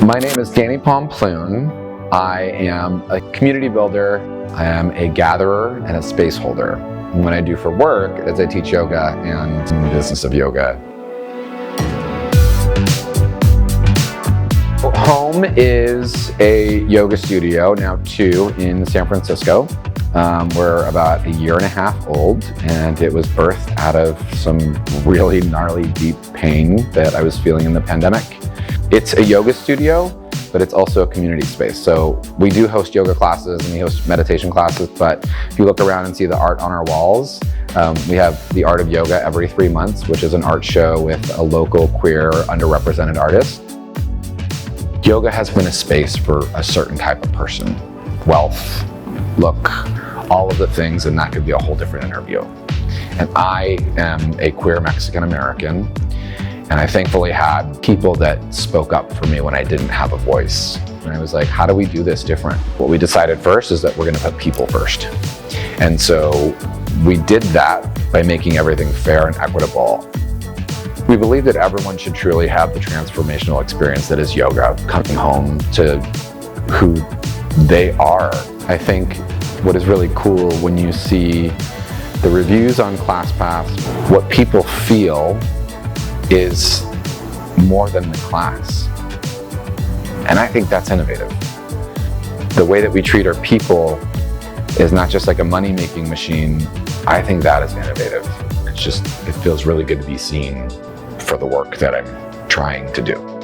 My name is Danny Pomploon. I am a community builder. I am a gatherer and a space holder. And what I do for work is I teach yoga and the business of yoga. HAUM is a yoga studio, now 2, in San Francisco. We're about 1.5 years old, and it was birthed out of some really gnarly, deep pain that I was feeling in the pandemic. It's a yoga studio, but it's also a community space. So we do host yoga classes and we host meditation classes, but if you look around and see the art on our walls, we have the Art of Yoga every 3 months, which is an art show with a local queer underrepresented artist. Yoga has been a space for a certain type of person. Wealth, look, all of the things, and that could be a whole different interview. And I am a queer Mexican American, and I thankfully had people that spoke up for me when I didn't have a voice. And I was like, how do we do this different? What we decided first is that we're gonna put people first. And so we did that by making everything fair and equitable. We believe that everyone should truly have the transformational experience that is yoga, coming home to who they are. I think what is really cool when you see the reviews on ClassPass, what people feel is more than the class. And I think that's innovative. The way that we treat our people is not just like a money-making machine. I think that is innovative. It feels really good to be seen for the work that I'm trying to do.